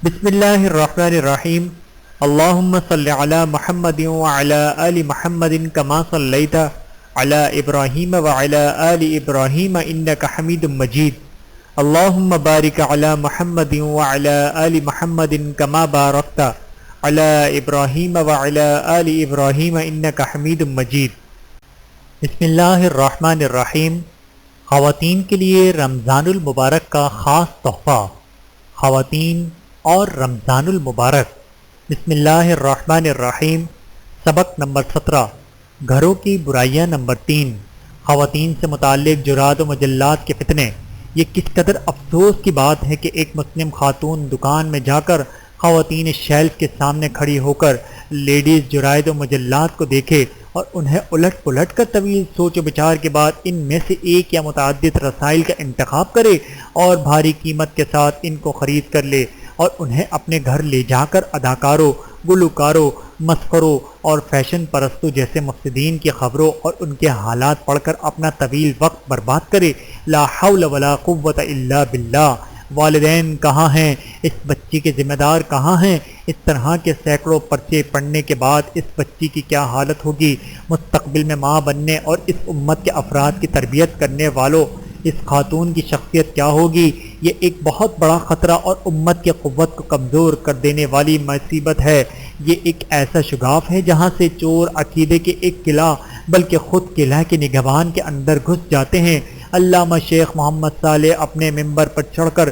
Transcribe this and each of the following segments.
بسم اللہ الرحمن الرحیم اللہم صلی علی محمد وعلی آل محمد کما صلیت علی ابراہیم وعلی آل ابراہیم انک حمید مجید اللہم بارک علی محمد وعلی آل محمد کما بارکت علی ابراہیم وعلی آل ابراہیم انک حمید مجید۔ بسم اللہ الرحمن الرحیم۔ خواتین کے لیے رمضان المبارک کا خاص تحفہ۔ خواتین اور رمضان المبارک۔ بسم اللہ الرحمن الرحیم۔ سبق نمبر 17، گھروں کی برائیاں نمبر 3، خواتین سے متعلق جرات و مجلات کے فتنے۔ یہ کس قدر افسوس کی بات ہے کہ ایک مسلم خاتون دکان میں جا کر خواتین شیلف کے سامنے کھڑی ہو کر لیڈیز جرائد و مجلات کو دیکھے اور انہیں الٹ پلٹ کر طویل سوچ و بچار کے بعد ان میں سے ایک یا متعدد رسائل کا انتخاب کرے اور بھاری قیمت کے ساتھ ان کو خرید کر لے اور انہیں اپنے گھر لے جا کر اداکاروں، گلوکاروں، مسخروں اور فیشن پرستوں جیسے مفسدین کی خبروں اور ان کے حالات پڑھ کر اپنا طویل وقت برباد کرے۔ لا حول ولا قوت الا باللہ۔ والدین کہاں ہیں؟ اس بچی کے ذمہ دار کہاں ہیں؟ اس طرح کے سینکڑوں پرچے پڑھنے کے بعد اس بچی کی کیا حالت ہوگی؟ مستقبل میں ماں بننے اور اس امت کے افراد کی تربیت کرنے والوں اس خاتون کی شخصیت کیا ہوگی؟ یہ ایک بہت بڑا خطرہ اور امت کی قوت کو کمزور کر دینے والی مصیبت ہے۔ یہ ایک ایسا شگاف ہے جہاں سے چور عقیدے کے ایک قلعہ بلکہ خود قلعہ کے نگہبان کے اندر گھس جاتے ہیں۔ علامہ شیخ محمد صالح اپنے ممبر پر چڑھ کر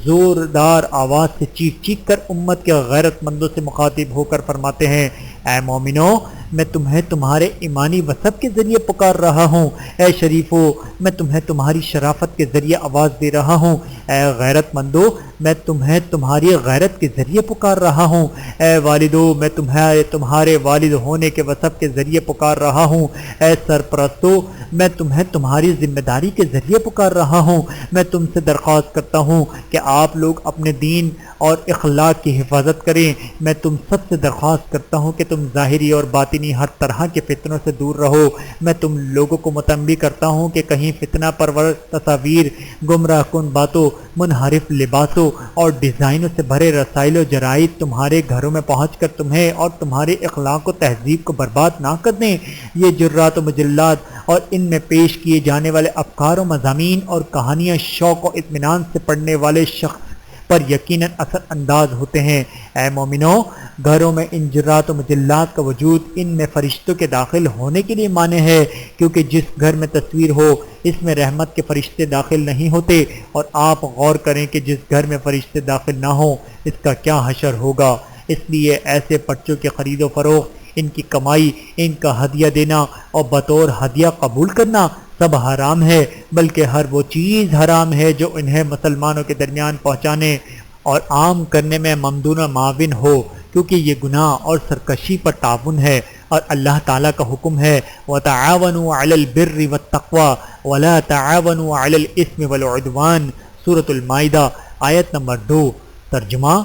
زوردار آواز سے چیخ چیخ کر امت کے غیرت مندوں سے مخاطب ہو کر فرماتے ہیں، اے مومنو، میں تمہیں تمہارے ایمانی وصف کے ذریعے پکار رہا ہوں۔ اے شریفو، میں تمہیں تمہاری شرافت کے ذریعے آواز دے رہا ہوں۔ اے غیرت مندو، میں تمہیں تمہاری غیرت کے ذریعے پکار رہا ہوں۔ اے والدو، میں تمہیں تمہارے والد ہونے کے وصف کے ذریعے پکار رہا ہوں۔ اے سرپرستو، میں تمہیں تمہاری ذمہ داری کے ذریعے پکار رہا ہوں۔ میں تم سے درخواست کرتا ہوں کہ آپ لوگ اپنے دین اور اخلاق کی حفاظت کریں۔ میں تم سب سے درخواست کرتا ہوں کہ تم ظاہری اور باطنی ہر طرح کے فتنوں سے دور رہو۔ میں تم لوگوں کو متنبہ کرتا ہوں کہ کہیں فتنہ پرور تصاویر، گمراہ کن باتوں، منحرف لباسوں اور ڈیزائنوں سے بھرے رسائل و جرائد تمہارے گھروں میں پہنچ کر تمہیں اور تمہارے اخلاق و تہذیب کو برباد نہ کر دیں۔ یہ جرات و مجلات اور ان میں پیش کیے جانے والے افکار و مضامین اور کہانیاں شوق و اطمینان سے پڑھنے والے شخص پر یقیناً اثر انداز ہوتے ہیں۔ اے مومنو، گھروں میں ان جرات و مجلات کا وجود ان میں فرشتوں کے داخل ہونے کے لیے مانع ہے، کیونکہ جس گھر میں تصویر ہو اس میں رحمت کے فرشتے داخل نہیں ہوتے، اور آپ غور کریں کہ جس گھر میں فرشتے داخل نہ ہوں اس کا کیا حشر ہوگا۔ اس لیے ایسے پرچوں کے خرید و فروخت، ان کی کمائی، ان کا ہدیہ دینا اور بطور ہدیہ قبول کرنا سب حرام ہے، بلکہ ہر وہ چیز حرام ہے جو انہیں مسلمانوں کے درمیان پہنچانے اور عام کرنے میں ممدون و معاون ہو، کیونکہ یہ گناہ اور سرکشی پر تعاون ہے، اور اللہ تعالیٰ کا حکم ہے وَتَعَاوَنُوا عَلَى الْبِرِّ وَالتَّقْوَى وَلَا تَعَاوَنُوا عَلَى الْإِثْمِ وَالْعُدْوَانِ۔ سورۃ المائدہ آیت نمبر 2۔ ترجمہ: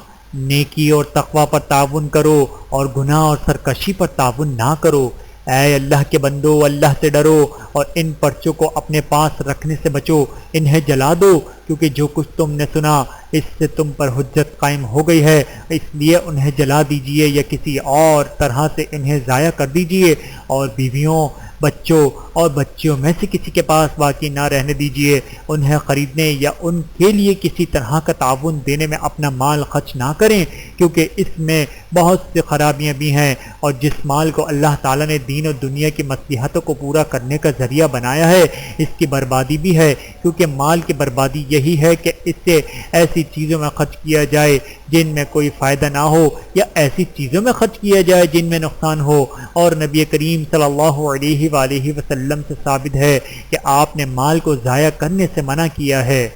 نیکی اور تقوی پر تعاون کرو اور گناہ اور سرکشی پر تعاون نہ کرو۔ اے اللہ کے بندو، اللہ سے ڈرو اور ان پرچوں کو اپنے پاس رکھنے سے بچو، انہیں جلا دو، کیونکہ جو کچھ تم نے سنا اس سے تم پر حجت قائم ہو گئی ہے، اس لیے انہیں جلا دیجئے یا کسی اور طرح سے انہیں ضائع کر دیجئے، اور بیویوں، بچوں اور بچیوں میں سے کسی کے پاس باقی نہ رہنے دیجئے۔ انہیں خریدنے یا ان کے لیے کسی طرح کا تعاون دینے میں اپنا مال خرچ نہ کریں، کیونکہ اس میں بہت سی خرابیاں بھی ہیں، اور جس مال کو اللہ تعالیٰ نے دین و دنیا کی مصلحتوں کو پورا کرنے کا ذریعہ بنایا ہے اس کی بربادی بھی ہے، کیونکہ مال کی بربادی یہی ہے کہ اس سے ایسی چیزوں میں خرچ کیا جائے جن میں کوئی فائدہ نہ ہو، یا ایسی چیزوں میں خرچ کیا جائے جن میں نقصان ہو۔ اور نبی کریم صلی اللہ علیہ وآلہ وسلم سے ثابت ہے کہ آپ نے مال کو ضائع کرنے سے منع کیا ہے۔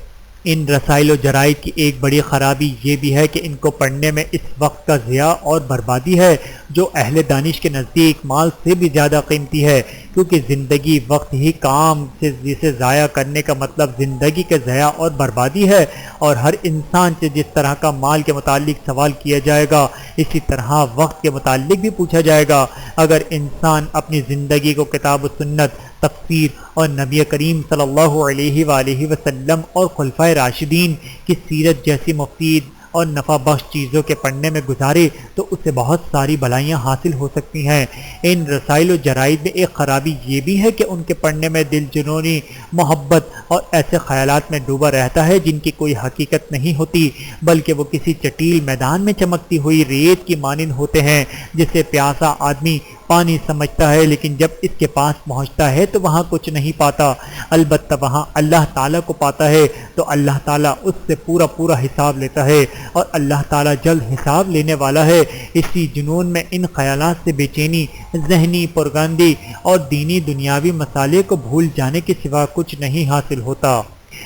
ان رسائل و جرائد کی ایک بڑی خرابی یہ بھی ہے کہ ان کو پڑھنے میں اس وقت کا ضیاع اور بربادی ہے جو اہل دانش کے نزدیک مال سے بھی زیادہ قیمتی ہے، کیونکہ زندگی وقت ہی کام سے جسے ضائع کرنے کا مطلب زندگی کے ضیاع اور بربادی ہے، اور ہر انسان سے جس طرح کا مال کے متعلق سوال کیا جائے گا اسی طرح وقت کے متعلق بھی پوچھا جائے گا۔ اگر انسان اپنی زندگی کو کتاب و سنت، تفسیر اور نبی کریم صلی اللہ علیہ وآلہ وسلم اور خلفائے راشدین کی سیرت جیسی مفید اور نفع بخش چیزوں کے پڑھنے میں گزارے تو اسے بہت ساری بھلائیاں حاصل ہو سکتی ہیں۔ ان رسائل و جرائد میں ایک خرابی یہ بھی ہے کہ ان کے پڑھنے میں دل جنونی، محبت اور ایسے خیالات میں ڈوبا رہتا ہے جن کی کوئی حقیقت نہیں ہوتی، بلکہ وہ کسی چٹیل میدان میں چمکتی ہوئی ریت کی مانند ہوتے ہیں جسے پیاسا آدمی پانی سمجھتا ہے، لیکن جب اس کے پاس پہنچتا ہے تو وہاں کچھ نہیں پاتا، البتہ وہاں اللہ تعالیٰ کو پاتا ہے تو اللہ تعالیٰ اس سے پورا حساب لیتا ہے، اور اللہ تعالیٰ جلد حساب لینے والا ہے۔ اسی جنون میں ان خیالات سے بے چینی، ذہنی پرگندی اور دینی دنیاوی مسائل کو بھول جانے کے سوا کچھ نہیں حاصل ہوتا۔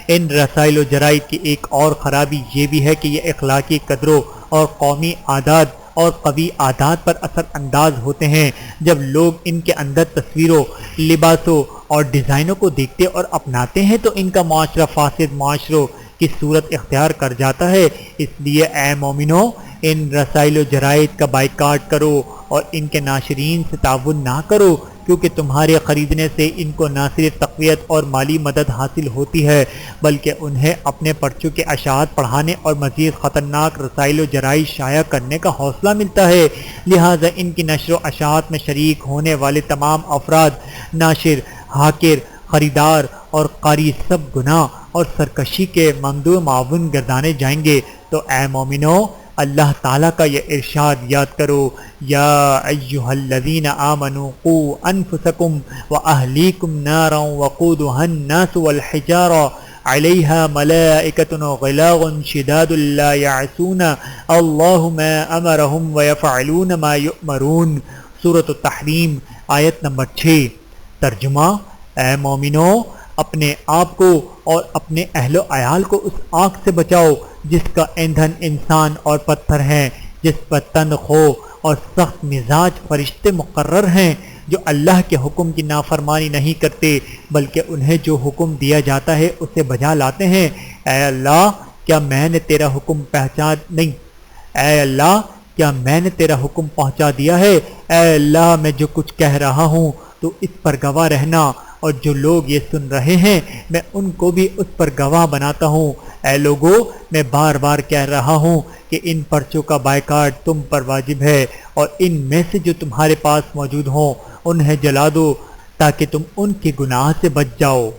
ان رسائل و جرائد کی ایک اور خرابی یہ بھی ہے کہ یہ اخلاقی قدروں اور قومی عادات اور قوی عادات پر اثر انداز ہوتے ہیں۔ جب لوگ ان کے اندر تصویروں، لباسوں اور ڈیزائنوں کو دیکھتے اور اپناتے ہیں تو ان کا معاشرہ فاسد معاشروں کی صورت اختیار کر جاتا ہے۔ اس لیے اے مومنو، ان رسائل و جرائد کا بائیکاٹ کرو اور ان کے ناشرین سے تعاون نہ کرو، کیونکہ تمہارے خریدنے سے ان کو نہ صرف تقویت اور مالی مدد حاصل ہوتی ہے بلکہ انہیں اپنے پرچوں کے اشاعت پڑھانے اور مزید خطرناک رسائل و جرائد شائع کرنے کا حوصلہ ملتا ہے۔ لہٰذا ان کی نشر و اشاعت میں شریک ہونے والے تمام افراد، ناشر، حاکر، خریدار اور قاری سب گناہ اور سرکشی کے ممدوح معاون گردانے جائیں گے۔ تو اے مومنو، اللہ تعالیٰ کا یہ ارشاد یاد کرو، یا ایہا الذین آمنوا قوا انفسکم واہلیکم نارا وقودها الناس والحجارہ علیہا ملائکۃ غلاظ شداد لا یعصون اللہ ما امرہم ویفعلون ما یؤمرون۔ سورۃ التحریم آیت نمبر 6۔ ترجمہ: اے مومنو، اپنے آپ کو اور اپنے اہل و عیال کو اس آگ سے بچاؤ جس کا ایندھن انسان اور پتھر ہیں، جس پر تندخو اور سخت مزاج فرشتے مقرر ہیں جو اللہ کے حکم کی نافرمانی نہیں کرتے بلکہ انہیں جو حکم دیا جاتا ہے اسے بجا لاتے ہیں۔ اے اللہ، کیا میں نے تیرا حکم پہنچا دیا ہے؟ اے اللہ، میں جو کچھ کہہ رہا ہوں تو اس پر گواہ رہنا، اور جو لوگ یہ سن رہے ہیں میں ان کو بھی اس پر گواہ بناتا ہوں۔ اے لوگو، میں بار بار کہہ رہا ہوں کہ ان پرچوں کا بائیکاٹ تم پر واجب ہے، اور ان میں سے جو تمہارے پاس موجود ہوں انہیں جلا دو تاکہ تم ان کے گناہ سے بچ جاؤ۔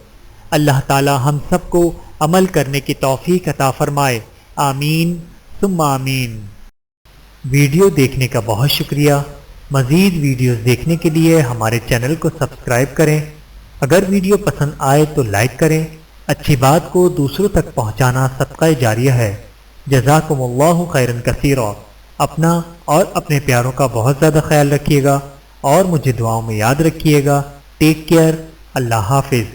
اللہ تعالی ہم سب کو عمل کرنے کی توفیق عطا فرمائے، آمین ثم آمین۔ ویڈیو دیکھنے کا بہت شکریہ۔ مزید ویڈیوز دیکھنے کے لیے ہمارے چینل کو سبسکرائب کریں۔ اگر ویڈیو پسند آئے تو لائک کریں۔ اچھی بات کو دوسروں تک پہنچانا صدقہ جاریہ ہے۔ جزاکم اللہ خیرا کثیرا۔ اپنا اور اپنے پیاروں کا بہت زیادہ خیال رکھیے گا اور مجھے دعاؤں میں یاد رکھیے گا۔ Take care. اللہ حافظ۔